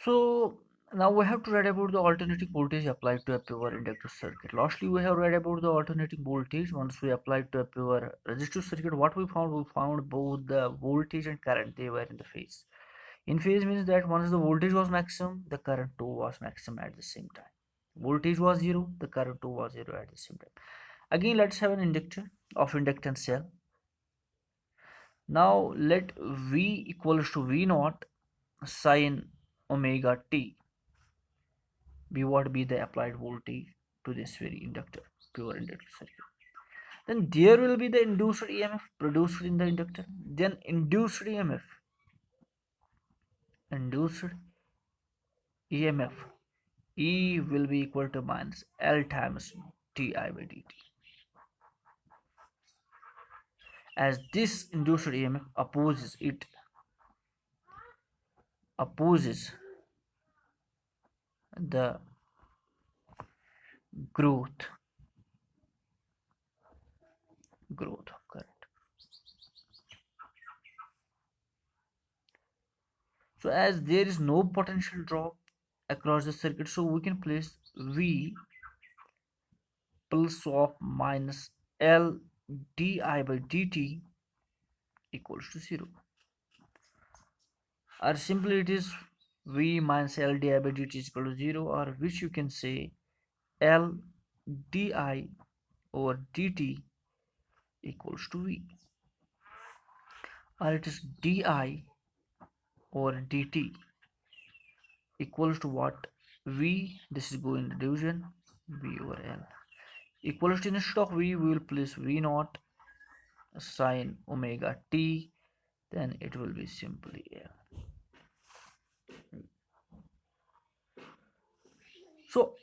So now we have to read about the alternating voltage applied to a pure inductor circuit. Lastly, we have read about the alternating voltage. Once we applied to a pure resistive circuit, what we found? We found both the voltage and current, they were in the phase. In phase means that once the voltage was maximum, the current too was maximum at the same time. Voltage was zero, the current too was zero at the same time. Again, let's have an inductor of inductance cell. Now let V equals to V naught sine omega t be what be the applied voltage to this very inductor, pure inductor circuit. Then there will be the induced EMF produced in the inductor. Then induced EMF E will be equal to minus L times di by dt. As this induced EMF opposes the growth correct. So as there is no potential drop across the circuit, so we can place V plus of minus L di by dt equals to 0, or simply it is V minus L di by dt is equal to 0, or which you can say L di over dt equals to V, or it is di over dt equals to what? V, this is going to division, V over L equals to, instead of V we will place V naught sine omega t, then it will be simply L. So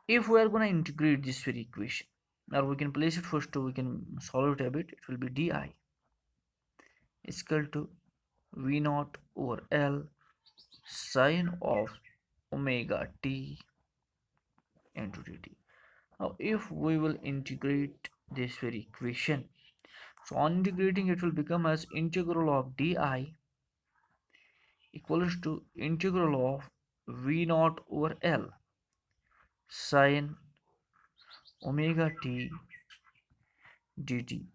if we are going to integrate this very equation, or we can place it first, we can solve it a bit. It will be di is equal to V naught over L sine of omega t into dt. Now if we will integrate this very equation, so on integrating it will become as integral of di equals to integral of V naught over L sine omega t dt.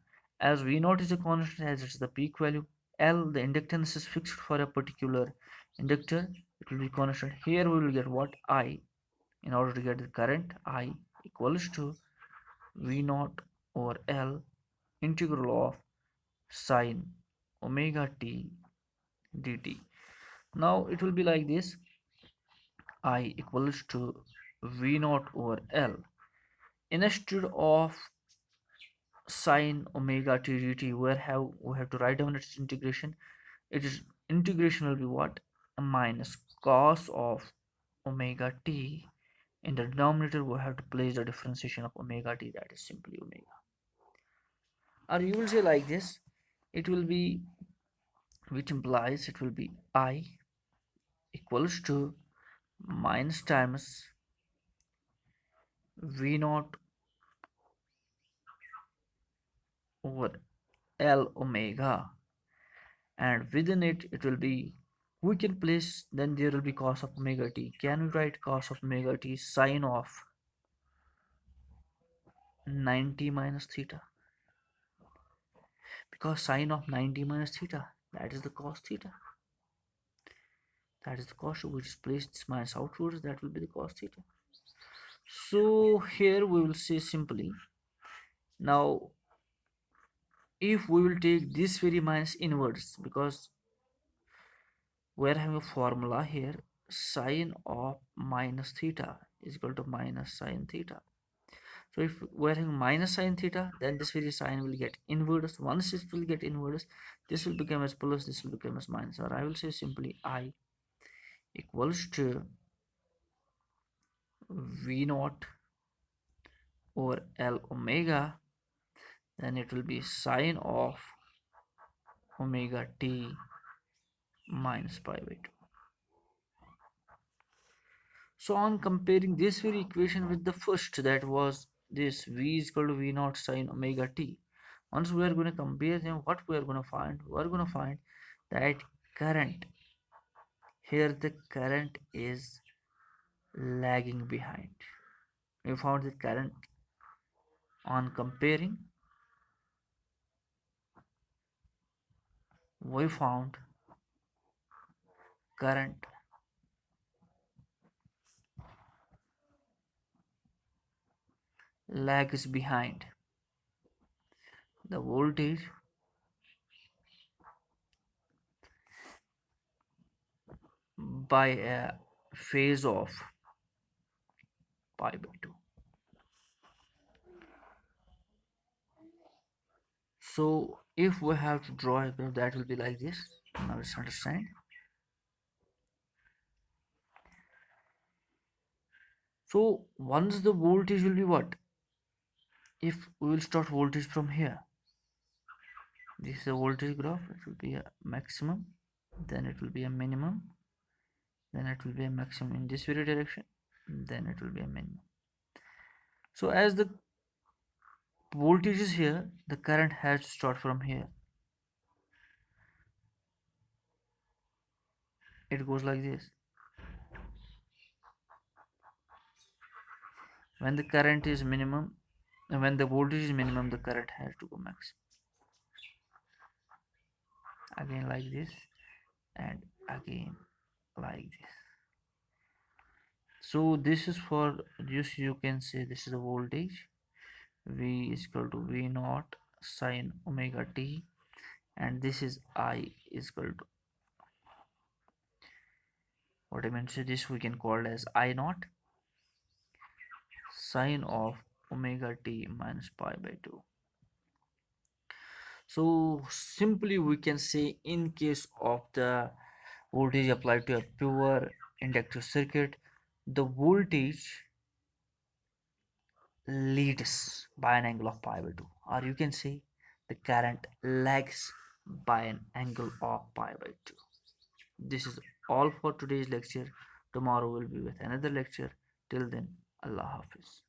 As V naught is a constant, as it's the peak value, L the inductance is fixed for a particular inductor, it will be constant. Here we will get what? I. In order to get the current, I equals to V naught over L integral of sine omega t dt. Now it will be like this: I equals to V naught over L. Instead of sine omega t dt, we have to write down its integration. It is integration will be what? A minus cos of omega t. In the denominator we have to place the differentiation of omega t, that is simply omega. Or you will say like this, it will be, which implies it will be I equals to minus times V naught over L omega, and within it will be, we can place, then there will be cos of omega t. Can we write cos of omega t sine of 90 minus theta? Because sine of 90 minus theta, that is the cos theta, that is the cos which is placed this minus outwards, that will be the cos theta. So here we will say simply, now if we will take this very minus inwards, because we are having a formula here, sine of minus theta is equal to minus sine theta. So if we are having minus sine theta, then this very sign will get inverse. Once it will get inverse, this will become as plus, this will become as minus, or I will say simply I equals to V naught over L omega, then it will be sine of omega t minus pi by 2. So on comparing this very equation with the first, that was this V is equal to V naught sine omega t. Once we are going to compare them, what we are going to find? We are going to find that current Here the current is lagging behind. We found the current on comparing. We found current lags behind the voltage by a phase of pi by 2. So if we have to draw a graph, that will be like this. Now let's understand. So once the voltage will be what? If we will start voltage from here, this is a voltage graph. It will be a maximum, then it will be a minimum, then it will be a maximum in this very direction, then it will be a minimum. So as the voltage is here, the current has to start from here. It goes like this. When the current is minimum, when the voltage is minimum, the current has to go max. Again like this, and again like this. So this is for this, you can say this is the voltage. V is equal to V naught sine omega t, and this is I is equal to what I mentioned. This we can call as I naught sine of omega t minus pi by 2. So simply we can say, in case of the voltage applied to a pure inductive circuit, the voltage leads by an angle of pi by 2, or you can say the current lags by an angle of pi by 2. This is all for today's lecture. Tomorrow will be with another lecture. Till then, Allah Hafiz.